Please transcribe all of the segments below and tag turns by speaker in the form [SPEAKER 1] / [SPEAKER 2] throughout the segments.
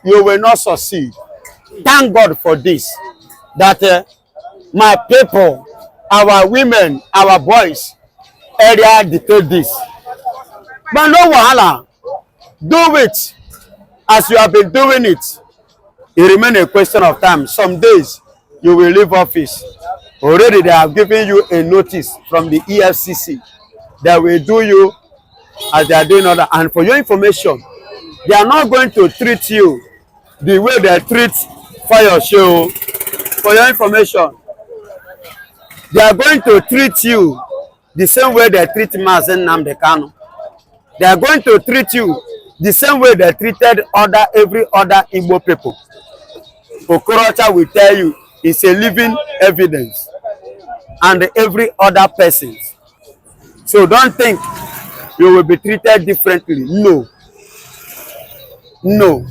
[SPEAKER 1] You will not succeed. Thank God for this. That my people, our women, our boys, area dictate this. But no wahala. Do it as you have been doing it. It remains a question of time. Some days you will leave office. Already they have given you a notice from the Efcc that will do you as they are doing other. And for your information, they are not going to treat you the way they treat Fire Show. For your information, they are going to treat you the same way they treat Mazen Namdekano. They are going to treat you the same way they treated every other Igbo people. Okorocha will tell you it's a living evidence, and every other person. So don't think you will be treated differently. No. No.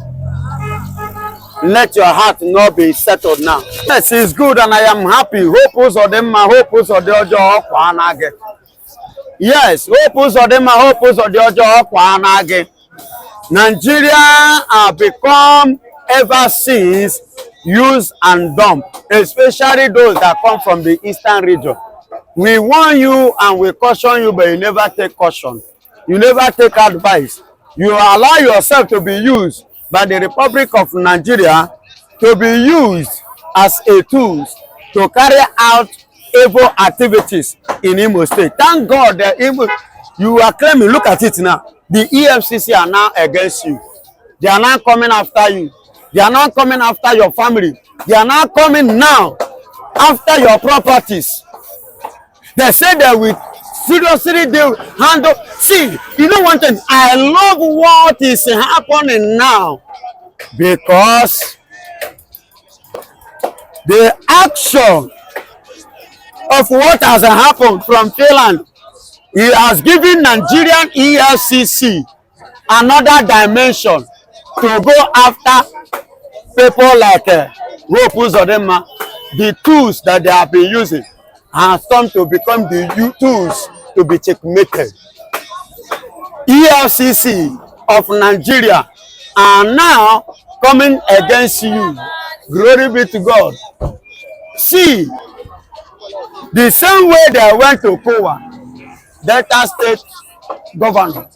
[SPEAKER 1] Let your heart not be settled now. Yes, it's good and I am happy. Hope Uzodinma, hope Uzodinma. Yes, hope Uzodinma, hope Uzodinma. Nigeria have become ever since use and dump, especially those that come from the eastern region. We warn you and we caution you, but you never take caution. You never take advice. You allow yourself to be used by the Republic of Nigeria to be used as a tool to carry out evil activities in Imo State. Thank God that you are claiming, look at it now. The EFCC are now against you. They are now coming after you. They are not coming after your family. They are not coming now after your properties. They say they will seriously handle. See, you know one thing? I love what is happening now because the action of what has happened from Finland, it has given Nigerian EFCC another dimension to go after people like Uzodinma. The tools that they have been using have come to become the tools to be checkmated. EFCC of Nigeria are now coming against you. Glory be to God. See, the same way they went to Kowa, Delta State governor,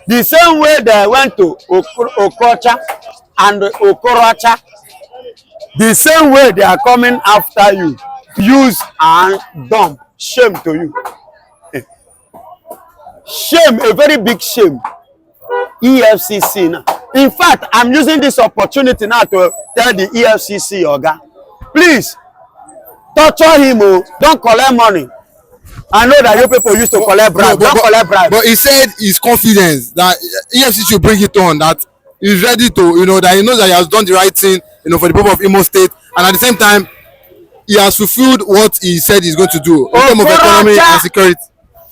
[SPEAKER 1] the same way they went to Okocha and Okorocha, the same way they are coming after you. Use and dump. Shame to you. Shame, a very big shame. EFCC now. In fact, I'm using this opportunity now to tell the EFCC, Oga, please, torture him, don't collect money. I know that you people used to collect bribe. Don't collect bribe.
[SPEAKER 2] But he said his confidence that EFCC should bring it on, that he's ready to, that he knows that he has done the right thing, for the people of Imo State, and at the same time, he has fulfilled what he said he's going to do in terms of economy and security.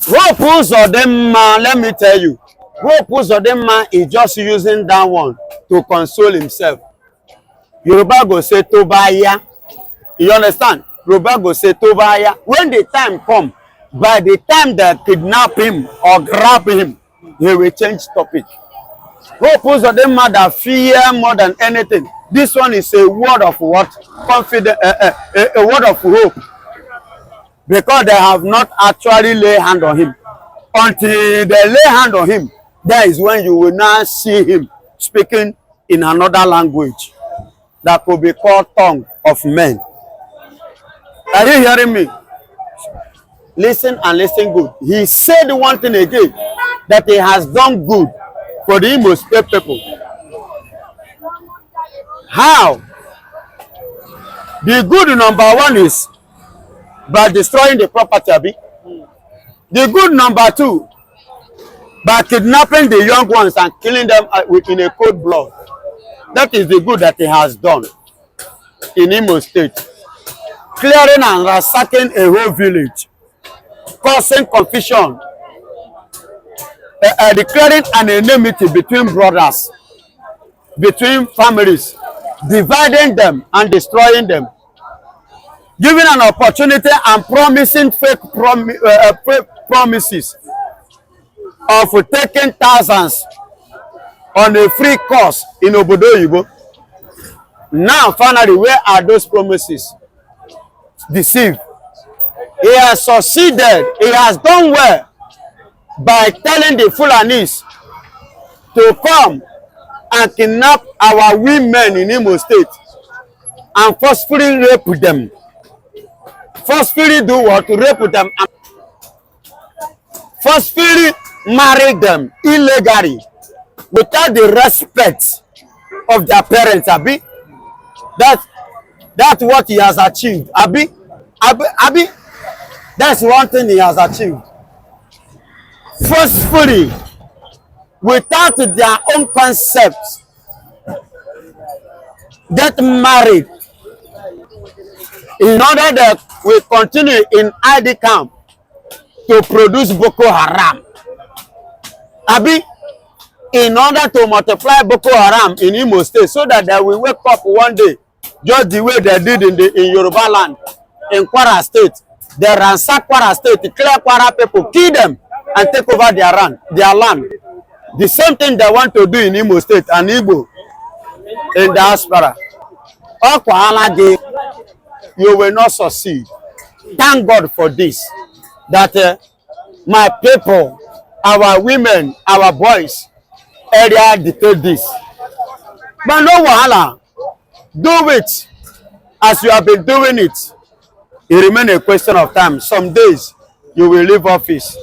[SPEAKER 1] Hope Uzodinma, let me tell you, Hope Uzodinma is just using that one to console himself. Yoruba go say Tobaya. You understand? Yoruba go say Tobaya. When the time comes, by the time they kidnap him or grab him, he will change topic. Hope Uzodinma that fear more than anything. This one is a word of what? Confidence, a word of hope. Because they have not actually laid hand on him. Until they lay hand on him, that is when you will now see him speaking in another language that could be called tongue of men. Are you hearing me? Listen and listen good. He said one thing again, that he has done good for the Imo State people. How? The good number one is by destroying the property. The good number two, by kidnapping the young ones and killing them in a cold blood. That is the good that he has done in Imo State. Clearing and ransacking a whole village, causing confusion, declaring an enmity between brothers, between families, dividing them and destroying them, giving an opportunity and promising fake promises of taking thousands on a free course in Obodo Oyibo. Now, finally, where are those promises? Deceived. He has succeeded. He has done well by telling the Fulanis to come and kidnap our women in Imo State and forcefully rape them. Forcefully do what? Rape them. And forcefully marry them illegally without the respect of their parents. Abi, that's what he has achieved. Abi, that's one thing he has achieved. Forcefully, without their own concepts, get married in order that we continue in ID camp to produce Boko Haram. Abi, in order to multiply Boko Haram in Imo State so that they will wake up one day just the way they did in Yoruba land, in Kwara State. They ransack Kwara State, clear Kwara people, kill them and take over their land. The same thing they want to do in Imo State and Igbo in diaspora. Alledged, you will not succeed. Thank God for this. That my people, our women, our boys, area dictate this. But no wahala. Do it as you have been doing it. It remains a question of time. Some days you will leave office.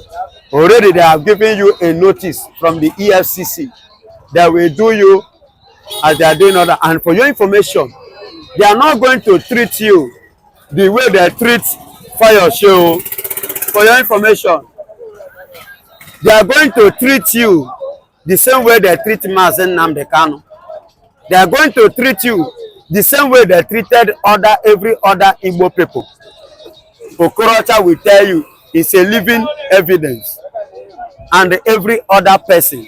[SPEAKER 1] Already they have given you a notice from the Efcc that will do you as they are doing other. And for your information, they are not going to treat you the way they treat Fire Show. For your information, they are going to treat you the same way they treat Mazen Namdekano. They are going to treat you the same way they treated every other Igbo people. Okorocha will tell you it's a living evidence, and every other person.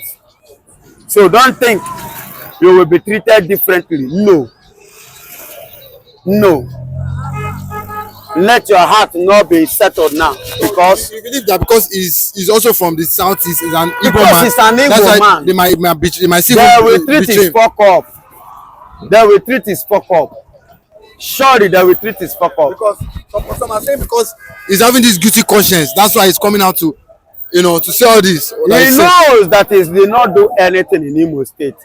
[SPEAKER 1] So don't think you will be treated differently. No. No. Let your heart not be settled now, because
[SPEAKER 2] you believe that because he's also from the southeast, is an Igbo
[SPEAKER 1] because
[SPEAKER 2] man.
[SPEAKER 1] he's an Igbo man.
[SPEAKER 2] They might see
[SPEAKER 1] they will treat his fuck up. They will treat his fuck up. Surely they will treat his fuck up.
[SPEAKER 2] Because some are saying because he's having this guilty conscience, that's why he's coming out to, to say all this.
[SPEAKER 1] He knows that he did not do anything in Imo State.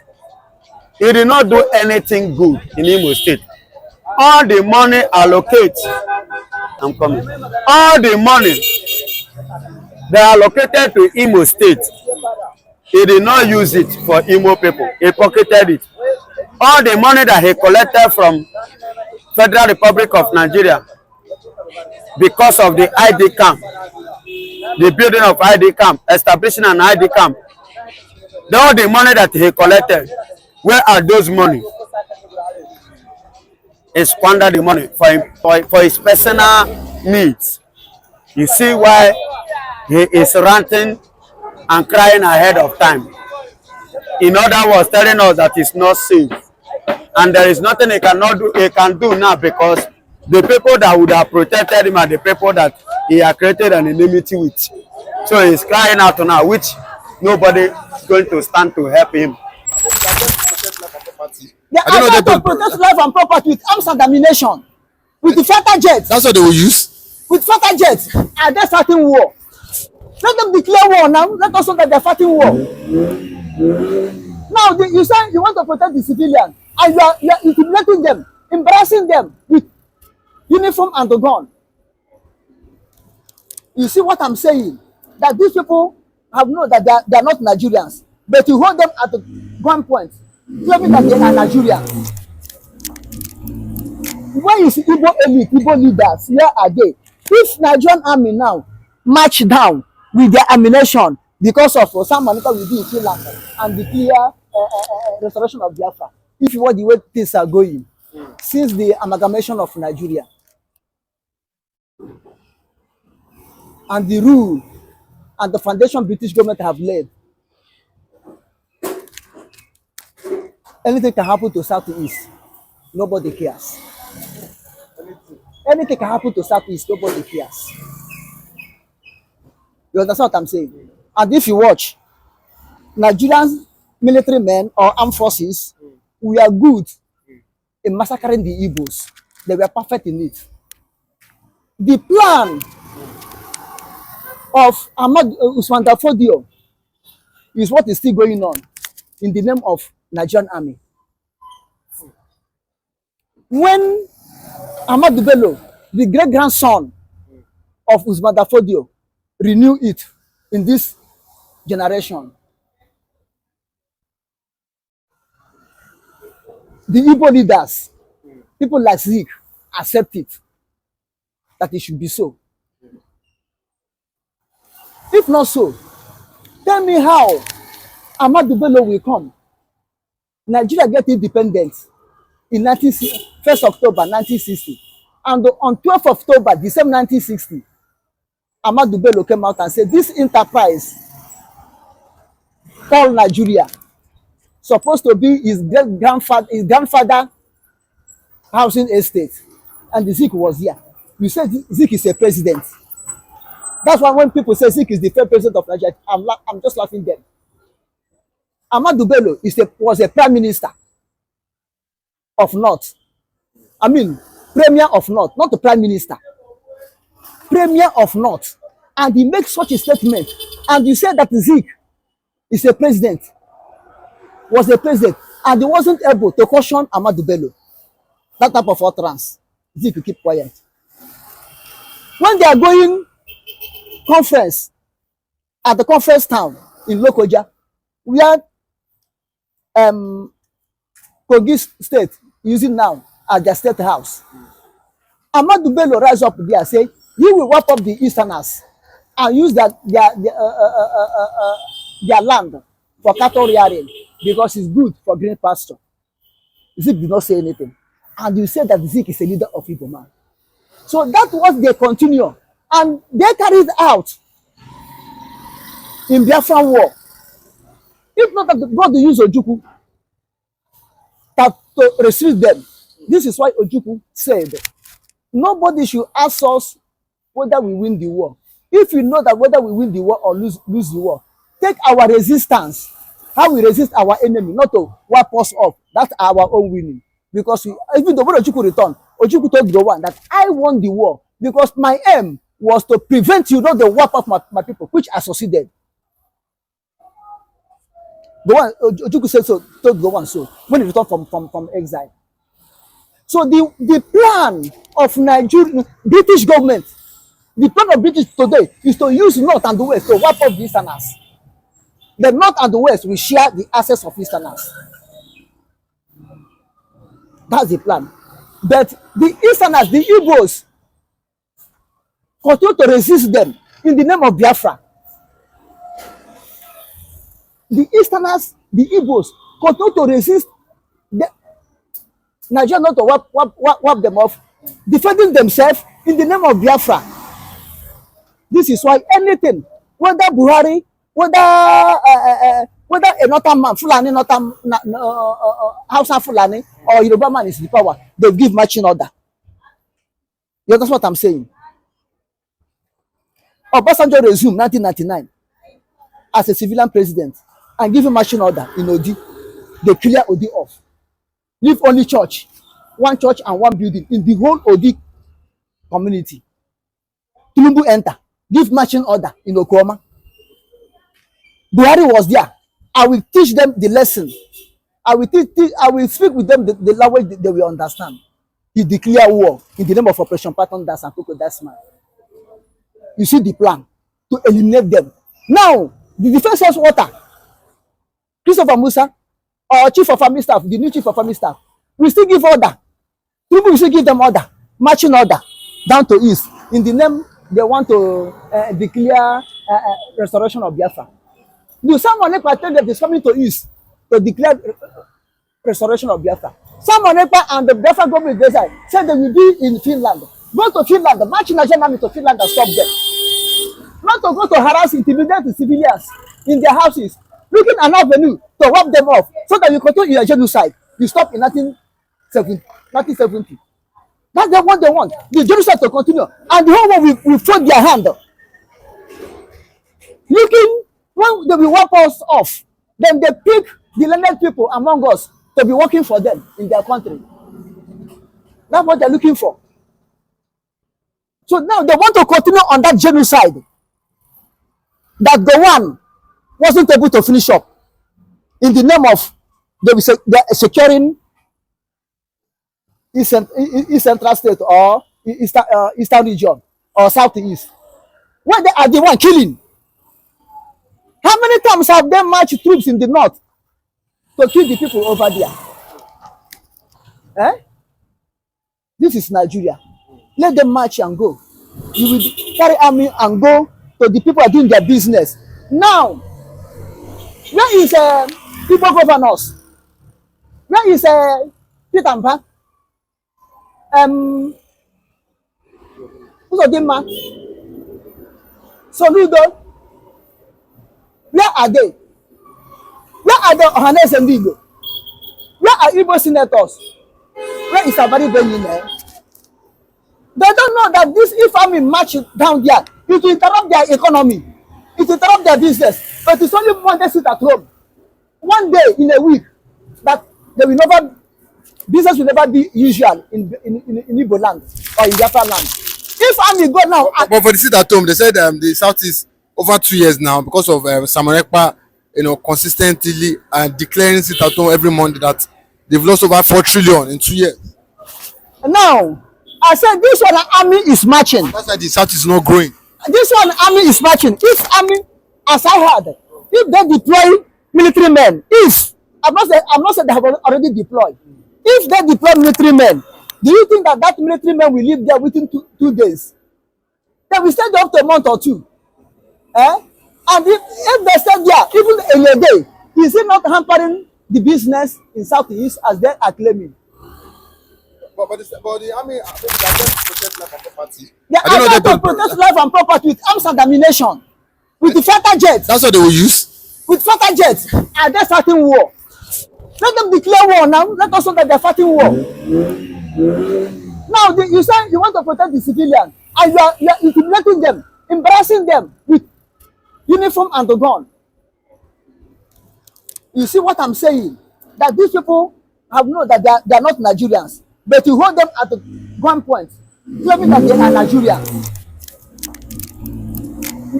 [SPEAKER 1] He did not do anything good in Imo State. All the money allocated, I'm coming. All the money they allocated to Imo State, he did not use it for Imo people. He pocketed it. All the money that he collected from Federal Republic of Nigeria because of the ID camp, the building of ID camp, establishing an ID camp, all the money that he collected, where are those money? He squandered the money for his personal needs. You see why he is ranting and crying ahead of time. In other words, telling us that he's not safe. And there is nothing he can do now, because the people that would have protected him are the people that he has created an enmity with. So he's crying out now, which nobody is going to stand to help him.
[SPEAKER 3] They are going to protect life and property with arms and ammunition, with the fighter jets.
[SPEAKER 2] That's what they will use?
[SPEAKER 3] With fighter jets, and they're starting war. Let them declare war now. Let us know that they're fighting war. Now, you say you want to protect the civilians, and you are intimidating them, embarrassing them with uniform and the gun. You see what I'm saying? That these people have known that they are not Nigerians, but you hold them at the gunpoint, claiming that they are Nigerians. Where is Igbo elite, Igbo leaders? Where are they? If Nigerian army now march down with their ammunition because of some maneuver we do in Sri Lanka and the clear restoration of Biafra, if you want the way things are going, since the amalgamation of Nigeria and the rule and the foundation British government have laid, anything can happen to Southeast. Nobody cares. Anything can happen to Southeast. Nobody cares. You understand what I'm saying? And if you watch, Nigerians military men or armed forces, we are good in massacring the Igbos. They were perfect in it. The plan of Usman Dafodio is what is still going on in the name of Nigerian army. When Ahmadu Bello, the great grandson of Usman Dafodio, renew it in this generation, the Igbo leaders, people like Zik, accept it, that it should be so. If not so, tell me how Ahmadu Bello will come. Nigeria get independent in 1st October 1960. And on 12th October, December 1960, Ahmadu Bello came out and said, this enterprise called Nigeria, supposed to be his grandfather housing estate. And Zik was here. You said Zik is a president. That's why when people say Zik is the first president of Nigeria, I'm just laughing them. Ahmadu Bello was a prime minister of North. I mean, premier of North, not the prime minister. Premier of North. And he makes such a statement. And you said that Zik is a president, was a president, and he wasn't able to caution Ahmadu Bello. That type of utterance. Zik will keep quiet. When they are going conference at the conference town in Lokoja, where Kogi State using now as their state house, Ahmadu Bello rise up there and say, you will wipe up the Easterners and use their land for cattle rearing because it's good for green pasture. Zik did not say anything. And you said that Zik is a leader of Igbo man. So that was they continue. And they carried out in Biafran war. If not that God will use Ojukwu to restrict them. This is why Ojukwu said, nobody should ask us whether we win the war. If you know that whether we win the war or lose the war, take our resistance, how we resist our enemy, not to wipe us off. That's our own winning. Because even though when Ojukwu returned, Ojukwu told the one that I won the war because my aim was to prevent you not to wipe off my people, which I succeeded. The one Ojukwu said so, told the one so when he returned from exile. So the plan of Nigeria, British government, the plan of British today is to use North and the West to wipe off the Easterners. The North and the West will share the assets of Easterners. That's the plan. But the Easterners, the Igbos, continue to resist them in the name of Biafra. The Easterners, the Igbos, continue to resist Nigeria not to wipe them off, defending themselves in the name of Biafra. This is why anything, whether Buhari, whether a northern man, Fulani, northern Hausa Fulani, or Yoruba man is the power, they give marching order. Yeah, that's what I'm saying. Obasanjo resumed 1999 as a civilian president and give him marching order in Odi. They clear Odi off. Leave only church, one church and one building in the whole Odi community. Tinubu enter, give marching order in Oklahoma. Buhari was there. I will teach them the lesson. I will speak with them the language they will understand. He declared war in the name of Operation Patton Das and Coco Dasman. You see the plan to eliminate them. Now, the defense has water. Christopher Musa, our chief of army staff, the new chief of army staff, we still give order. People will still give them order, marching order down to east. In the name they want to declare restoration of Biafra. Do someone tell them is coming to east to declare restoration of Biafra? Someone and the Biafra government said they will be in Finland. Go to Finland, march Nigerian army to Finland and stop them. Not to go to harass, intimidate the civilians in their houses, looking an avenue to wipe them off so that you continue your genocide. You stop in 1970. That's what they want. The genocide to continue. And the whole world will fold their hand. Looking when they will wipe us off, then they pick the learned people among us to be working for them in their country. That's what they're looking for. So now they want to continue on that genocide that the one wasn't able to finish up in the name of they're securing East Central State or Eastern region or Southeast. When they are the one killing. How many times have they marched troops in the north to kill the people over there? Eh? This is Nigeria. Let them march and go. You will carry army and go to the people are doing their business. Now, where is people governors? Where is Peter Mpa? Uzodinma? Soludo? Where are they? Where are the Ohanes and Bigo? Where are Igbo senators? Where is Abari going in there? They don't know that this if army march down there, it will interrupt their economy. It will interrupt their business. But it's only one day sit at home. One day in a week that they will never business will never be usual in Igbo land or in Biafra land. If army go now,
[SPEAKER 2] but for the sit at home, they said the Southeast over 2 years now because of Samuel Ekpa, consistently declaring sit at home every Monday that they've lost over 4 trillion in 2 years.
[SPEAKER 3] Now, I said this one army is marching.
[SPEAKER 2] That's why the South is not growing.
[SPEAKER 3] This one army is marching. If army, as I heard, if they deploy military men, I'm not saying they have already deployed. If they deploy military men, do you think that military men will live there within 2 days? They will stay there up to a month or 2. And if they stay there, even in a day, is it not hampering the business in Southeast as they are claiming?
[SPEAKER 2] But the army, I think they are going to protect life and property.
[SPEAKER 3] They are going to protect life and property with arms and ammunition, with the fighter jets.
[SPEAKER 2] That's what they will use.
[SPEAKER 3] With fighter jets, and they're starting war. Let them declare war now. Let us know that they're fighting war. Now you say you want to protect the civilians, and you are intimidating them, embarrassing them with uniform and the gun. You see what I'm saying? That these people have known that they are not Nigerians, but you hold them at the gunpoint, claiming that they are Nigerians.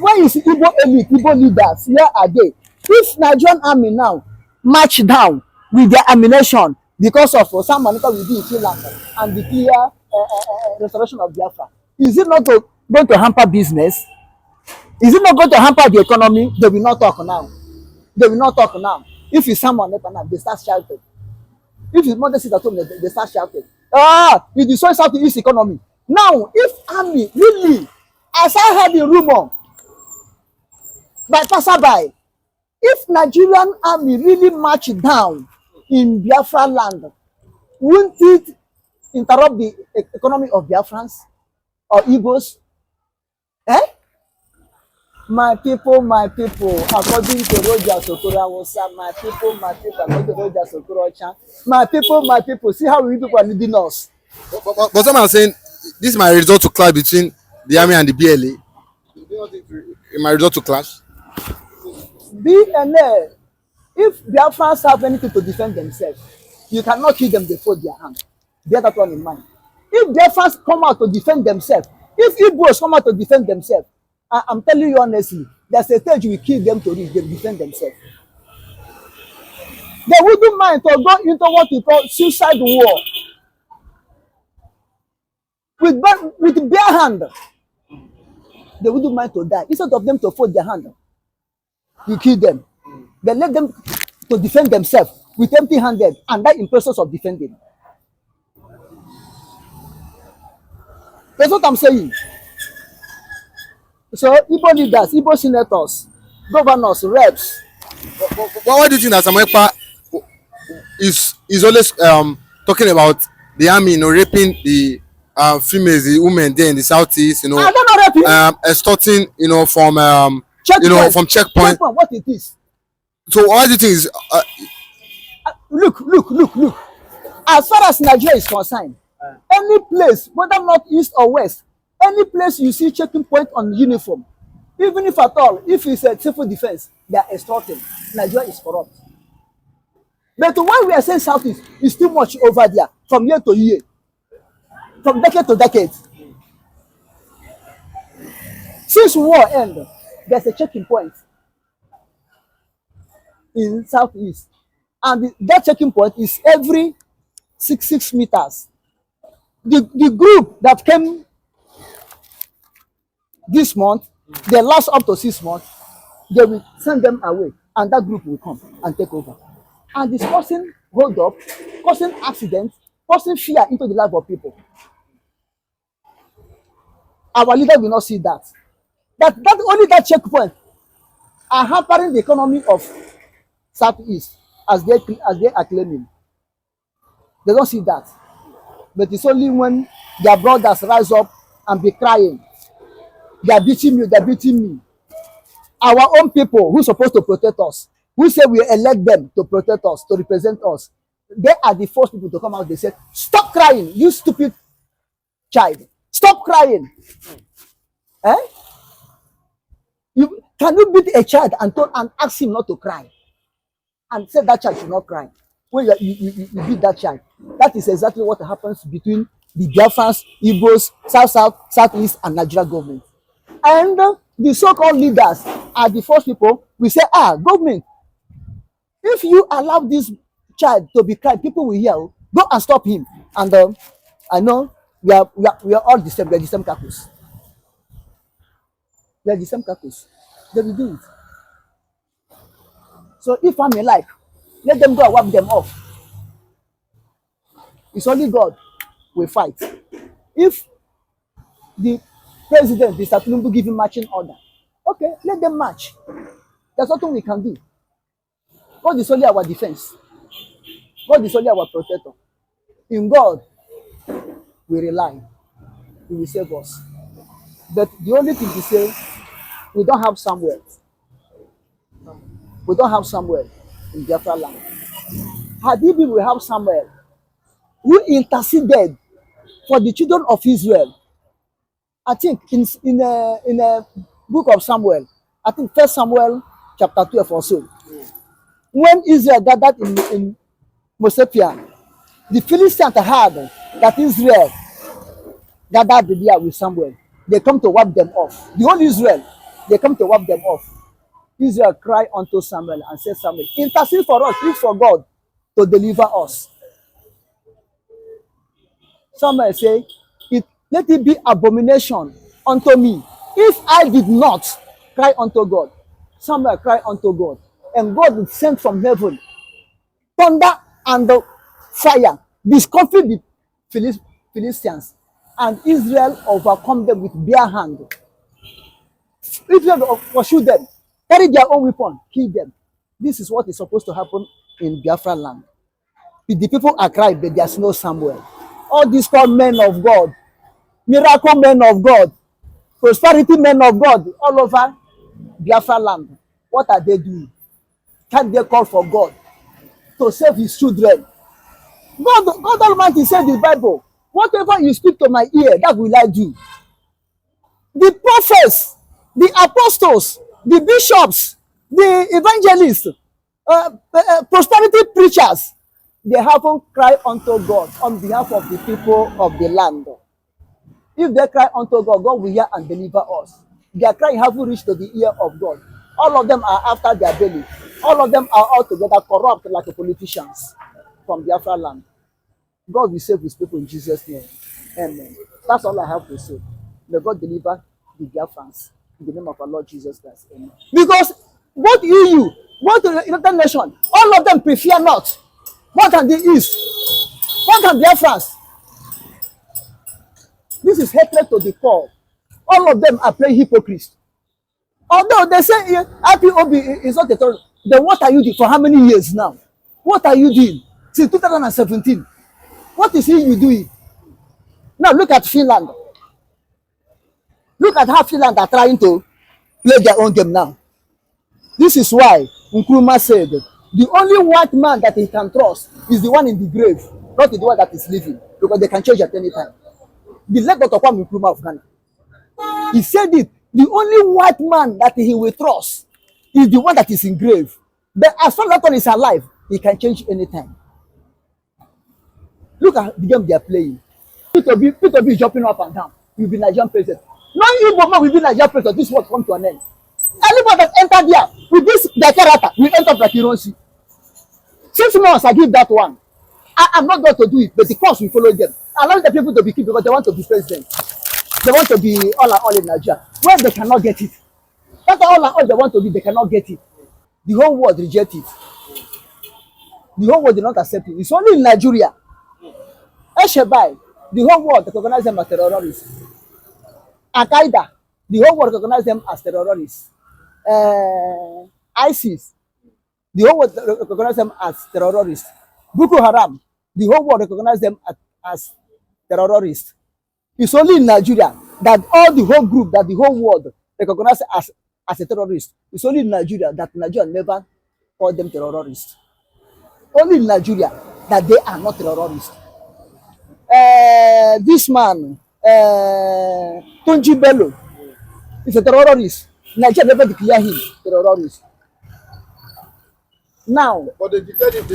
[SPEAKER 3] Where is Igbo elite, Igbo leaders? Where are they? If Nigerian army now march down with their ammunition because of some maneuver we do in Sri Lanka and the clear restoration of Biafra, is it not going to hamper business? Is it not going to hamper the economy? They will not talk now. They will not talk now. If it's someone now, they start shouting. If it's mother sit at home, they start shouting. You destroy Southeast economy. Now, if army really, as I heard the rumor by passerby, if Nigerian army really march down in Biafra land, won't it interrupt the economy of Biafrans or Igbos? My people, according to Roger Sokora, my people, according to Roger Sokora, my people, see how we people are leading us.
[SPEAKER 2] But someone is saying this might result to clash between the army and the BLA. Do you not think it might result to clash?
[SPEAKER 3] BLA, if Biafrans have anything to defend themselves, you cannot kill them before their hand. Bear that one in mind. If Biafrans come out to defend themselves, if Igbos come out to defend themselves, I'm telling you honestly, there's a stage we kill them to reach, they defend themselves. They wouldn't mind to go into what we call suicide war. With bare hand. They wouldn't mind to die. Instead of them to fold their hand, you kill them. Then let them to defend themselves with empty-handed and die in process of defending. That's what I'm saying. So Igbo leaders, Igbo senators, governors, reps.
[SPEAKER 2] But why do you think that Samuel Ekpa is always talking about the army, raping the females, the women there in the Southeast,
[SPEAKER 3] I don't know raping.
[SPEAKER 2] Extorting, from
[SPEAKER 3] Checkpoint.
[SPEAKER 2] from checkpoint.
[SPEAKER 3] What it is?
[SPEAKER 2] So why do you think is
[SPEAKER 3] Look. As far as Nigeria is concerned, any place, whether north, east, or west, any place you see checking point on uniform, even if at all, if it's a civil defense, they are extorting. Nigeria is corrupt. But when we are saying Southeast, it's too much over there, from year to year, from decade to decade. Since war end, there's a checking point in Southeast. And that checking point is every 6 meters. The group that came this month, they last up to 6 months, they will send them away, and that group will come and take over. And it's causing hold up, causing accidents, causing fear into the life of people. Our leader will not see that. That only that checkpoint are hampering the economy of Southeast as they are claiming. They don't see that. But it's only when their brothers rise up and be crying, they are beating me, they are beating me. Our own people who are supposed to protect us, who say we elect them to protect us, to represent us, they are the first people to come out. They say, stop crying, you stupid child. Stop crying. Eh? Can you beat a child and ask him not to cry? And say that child should not cry. When you beat that child. That is exactly what happens between the Biafrans, Igbos, South, Southeast, and Nigeria government. And the so-called leaders are the first people. We say, government, if you allow this child to be crying, people will hear. Go and stop him. And I know we are all the same. We are the same caucus. We are the same caucus. They will do it. So if I'm alive, let them go and wipe them off. It's only God will fight. If the president, Mr. Tinubu, give him marching order, okay, let them march. There's nothing we can do. God is only our defense. God is only our protector. In God, we rely. He will save us. But the only thing to say, we don't have somewhere. We don't have somewhere in Biafra land. Hadibi will have somewhere who interceded for the children of Israel. I think in a book of Samuel, I think 1 Samuel chapter 12 or so. When Israel gathered in Mosepia, the Philistines heard that Israel gathered there with Samuel. They come to wipe them off. The whole Israel, they come to wipe them off. Israel cried unto Samuel and said, Samuel, intercede for us, please for God to deliver us. Samuel said, let it be abomination unto me if I did not cry unto God. Samuel cried unto God, and God would send from heaven thunder and the fire, discomfit the Philistines, and Israel overcome them with bare hand. Israel pursue them, carry their own weapon, kill them. This is what is supposed to happen in Biafra land. The people are crying, but there's no Samuel. All these called men of God, miracle men of God, prosperity men of God, all over Biafra land. What are they doing? Can't they call for God to save his children? God Almighty said in the Bible, whatever you speak to my ear, that will I do. The prophets, the apostles, the bishops, the evangelists, prosperity preachers, they haven't cried unto God on behalf of the people of the land. If they cry unto God, God will hear and deliver us. Their cry haven't reached to the ear of God. All of them are after their belly. All of them are altogether corrupt like the politicians from Biafra land. God will save his people in Jesus' name. Amen. That's all I have to say. May God deliver the Biafrans in the name of our Lord Jesus Christ. Amen. Because both EU, both the United Nations, all of them prefer not. What can the East? What can Biafrans? This is hatred to the core. All of them are playing hypocrites. Although they say IPOB is not a terrorist, then what are you doing for how many years now? What are you doing since 2017? What is you doing? Now look at Finland. Look at how Finland are trying to play their own game now. This is why Nkrumah said the only white man that he can trust is the one in the grave, not the one that is living, because they can change at any time. The leg of Nkrumah of Ghana. He said it. The only white man that he will trust is the one that is in grave. But as far as that one is alive, He can change anytime. Look at the game they are playing. P2B is jumping up and down. You'll be Nigerian president. Non-Igbo man will be Nigerian president. This will come to an end. Anybody that entered there with this their character will enter like you don't see. 6 months I give that one. I'm not going to do it, but the course will follow them. Allow the people to be killed because they want to be president. They want to be all in Nigeria. Where they cannot get it. That's all they want to be, they cannot get it. The whole world reject it. The whole world did not accept it. It's only in Nigeria. Eshebai, the whole world recognize them as terrorists. Al-Qaeda, the whole world recognize them as terrorists. ISIS, the whole world recognize them as terrorists. Boko Haram, the whole world recognize them as terrorists. It's only in Nigeria that all the whole group, that the whole world recognize as a terrorist. It's only in Nigeria that Nigeria never called them terrorists. Only in Nigeria that they are not terrorists. This man, Tunji Bello, is a terrorist. Nigeria never declared him terrorist. Now,
[SPEAKER 2] but they declared him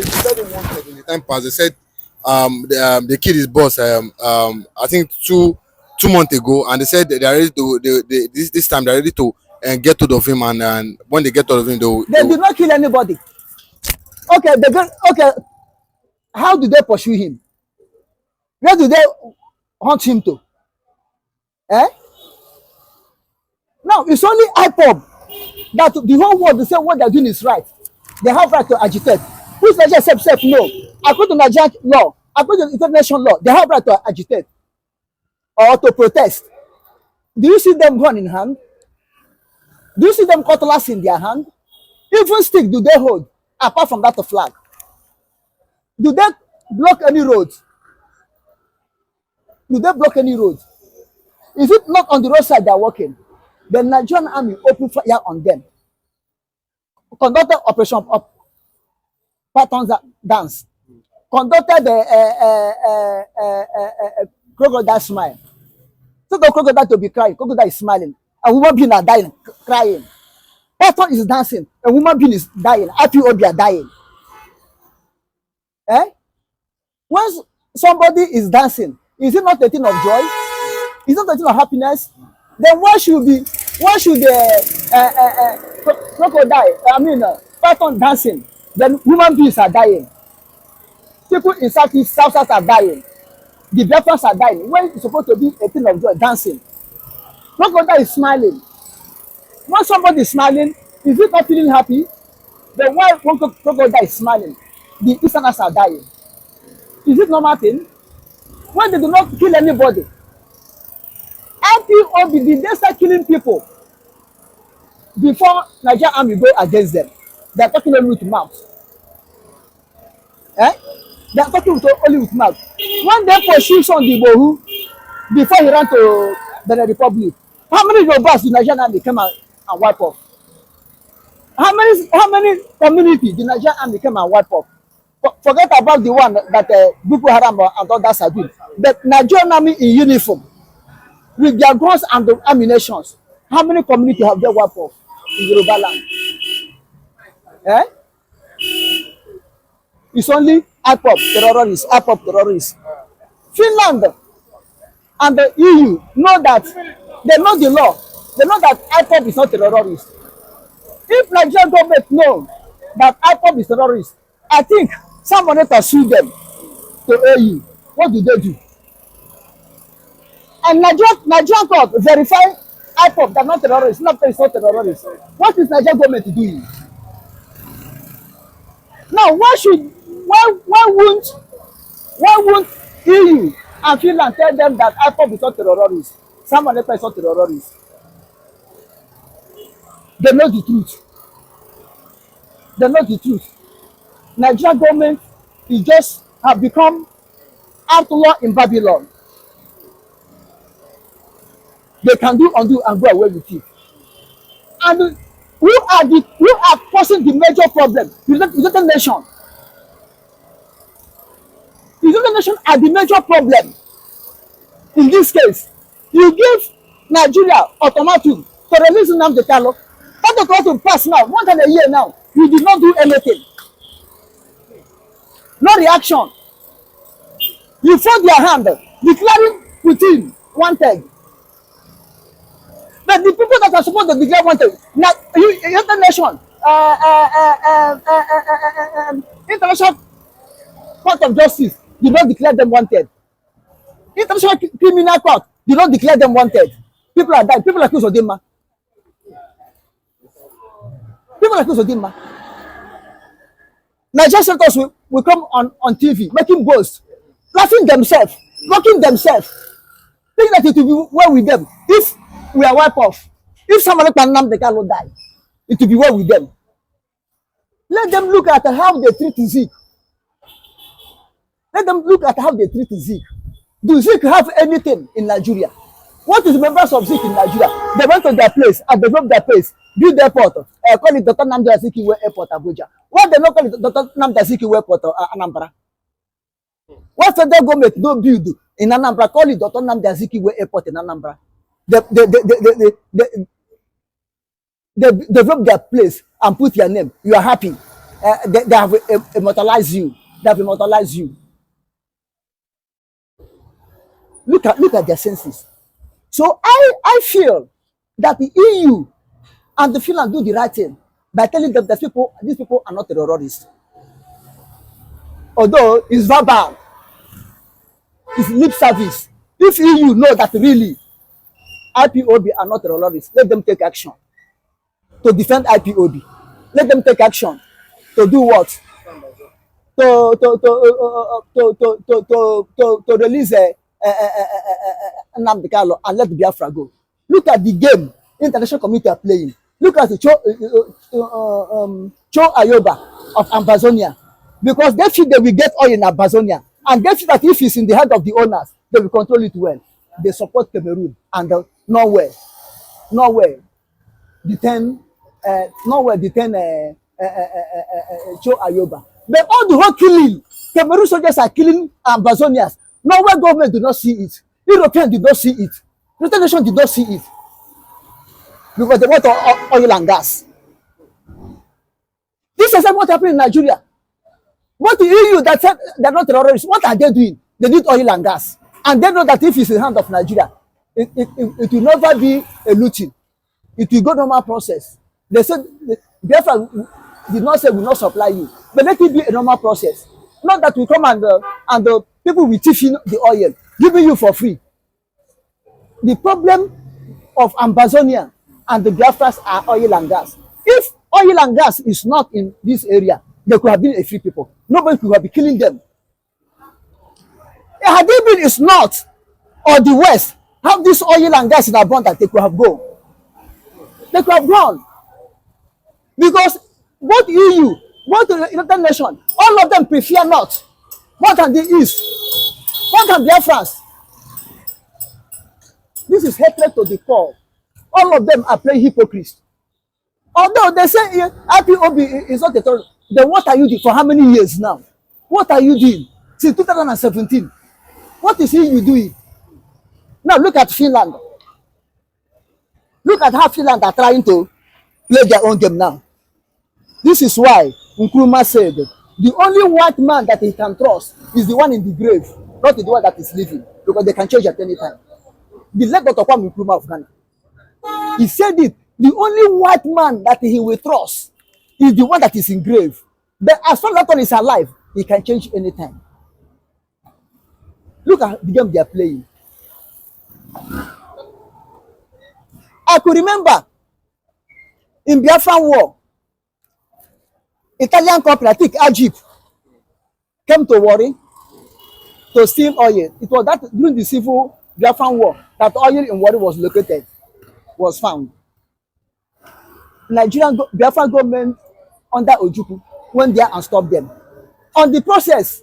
[SPEAKER 2] wanted in the time past. They said they killed his boss. I think two months ago, and they said they are ready to. This time they are ready to get hold of him, and when they get hold of him,
[SPEAKER 3] they did not kill anybody. Okay, how do they pursue him? Where do they hunt him to? Now it's only IPOB that the whole world will say what they're doing is right. They have right to agitate. Who's Nigeria self? No. According to Nigerian law, according to international law, they have right to agitate or to protest. Do you see them gun in hand? Do you see them cutlass in their hand? Even stick do they hold apart from that flag? Do they block any roads? Do they block any roads? Is it not on the roadside they are walking? The Nigerian army opened fire on them. Conducted operation patterns dance. Conducted crocodile smile. So the crocodile to be crying, crocodile is smiling. A woman being are dying, crying. Patton is dancing, a woman being is dying. IPOB are dying. Once somebody is dancing, is it not a thing of joy? Is it not a thing of happiness? Then why should the crocodile, python dancing, then human beings are dying. People in South are dying. The Biafrans are dying. When it's supposed to be a thing of joy, dancing. Crocodile is smiling. When somebody is smiling, is it not feeling happy? Then why one crocodile is smiling? The Easterners are dying. Is it normal thing? When they do not kill anybody, IPOB, did they start killing people before Nigerian army go against them? They are talking only with mouth. They are talking only with mouth. When they pursue Sunday Bohu before he ran to the Republic, how many Yorubas did Nigerian army come and wipe off? How many communities did Nigerian army come and wipe off? Forget about the one that Boko Haram and others are doing. But Nigerian army in uniform, with their guns and the ammunition, how many communities have they wiped off in Yoruba land? It's only IPOB terrorists. Finland and the EU know that, they know the law. They know that IPOB is not terrorist. If Nigerian government know that IPOB is terrorist, I think somebody can sue them to AU. What do they do? And Nigerian court verify IPOB that not terrorists, not terrorists. What is Nigerian government doing? Now, why won't EU and Finland tell them that IPOB is not terrorists? Someone else is not terrorists. They know the truth. They know the truth. Nigerian government is just have become outlaw in Babylon. They can do undo and go away with it. And who are causing the major problem? United Nations. The United Nations are the major problem. In this case, you give Nigeria ultimatum to release Nnamdi Kanu. That is going to pass now, more than a year now. You did not do anything. No reaction. You fold their hand, declaring Putin wanted. But the people that are supposed to declare wanted, now, United Nations, International Court of Justice, did not declare them wanted. International Criminal Court did not declare them wanted. People are dying. People like Uzodinma. People like Uzodinma. Nigerian senators will come on TV, making boasts, laughing themselves, mocking themselves, thinking that it will be well with them. If we are wiped off, if somebody can name the Kalo die, it will be well with them. Let them look at how they treat Zeke. Let them look at how they treat Zeke. Do Zeke have anything in Nigeria? What is the members of Zeke in Nigeria? They went to their place and developed their place, build the airport, call it Dr. Nnamdi Azikiwe Airport, Abuja. Why they not call it Dr. Nnamdi Azikiwe Airport, Anambra? What federal government no build in Anambra, call it Dr. Nnamdi Azikiwe Airport in Anambra? They develop their place and put your name. You are happy. They have immortalized you. They have immortalized you. Look at their senses. So I feel that the EU and the Finland do the right thing by telling them that these people are not terrorists. Although it's verbal, it's lip service. If EU know that really IPOB are not terrorists, let them take action to defend IPOB. Let them take action to do what? To release Nnamdi Kanu and let Biafra go. Look at the game international community are playing. Look at the Cho Ayoba of Amazonia, because they feel they will get oil in Amazonia, and they feel that if it's in the hand of the owners, they will control it well. They support Cameroon and Norway detain Cho Ayoba. But all the whole killing, Cameroon soldiers are killing Ambazonians. Norway government did not see it. European did not see it. United Nations did not see it. Because they want oil and gas. This is what happened in Nigeria. What the EU that said they're not terrorists, what are they doing? They need oil and gas. And they know that if it's in the hand of Nigeria, it will never be a looting. It will go normal process. They said, therefore, did not say we will not supply you. But let it be a normal process. Not that we come and the people will teach you the oil, giving you for free. The problem of Amazonia and the Biafras are oil and gas. If oil and gas is not in this area, they could have been a free people. Nobody could have been killing them. Had they been is not, or the West, have this oil and gas in abundance, they could have gone. They could have gone. Because both EU, both the United Nations, all of them prefer not. More than the East. More than Biafrans. This is hatred to the core. All of them are playing hypocrites. Although they say IPOB is not a terrorist, then what are you doing for how many years now? What are you doing? Since 2017. What is you doing? Now look at Finland. Look at how Finland are trying to play their own game now. This is why Nkrumah said the only white man that he can trust is the one in the grave, not the one that is living, because they can change at any time. The leg of Nkrumah of Ghana. He said it. The only white man that he will trust is the one that is in grave. But as long as that one is alive, he can change anytime. Look at the game they are playing. I could remember in Biafran War, Italian company, I think Egypt, came to Warri to steal oil. It was that during the civil Biafran War that oil in Warri was found. Nigerian Biafran government under Ojukwu went there and stopped them. On the process,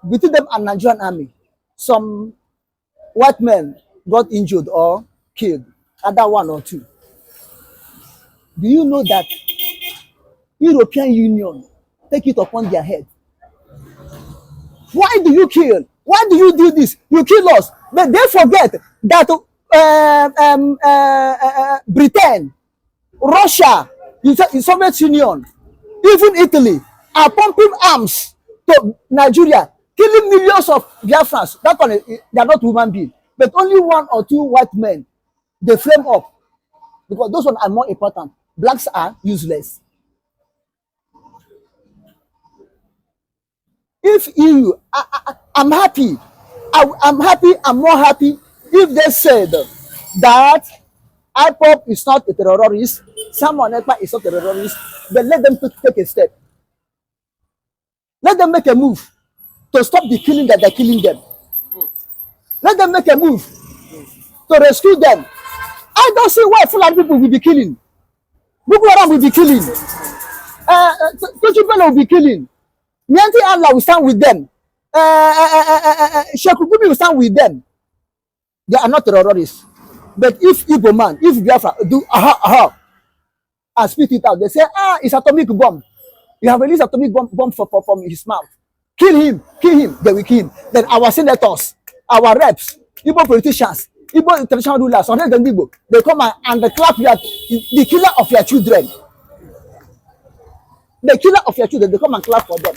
[SPEAKER 3] between them and Nigerian army, some white men got injured or killed, either one or two. Do you know that European Union take it upon their head? Why do you kill? Why do you do this? You kill us. But they forget that Britain, Russia, the Soviet Union, even Italy are pumping arms to Nigeria, killing millions of Biafrans. That one, they are not human beings, but only one or two white men they flame up because those ones are more important. Blacks are useless. If EU, I'm happy. I'm happy. I'm more happy if they said that IPOP is not a terrorist, someone else is not a terrorist, but let them take a step. Let them make a move to stop the killing that they're killing them. Let them make a move to rescue them. I don't see why Fulani people will be killing. Boko Haram will be killing. Tochibela will be killing. Mianti Allah will stand with them. Sheikh Gumi will stand with them. They are not terrorists. But if Igbo man, if Biafra do and spit it out, they say, it's atomic bomb. You have released atomic bomb from his mouth. Kill him, they will kill him. Then our senators, our reps, Igbo politicians, Igbo traditional rulers, they come and they clap the killer of your children. The killer of your children, they come and clap for them.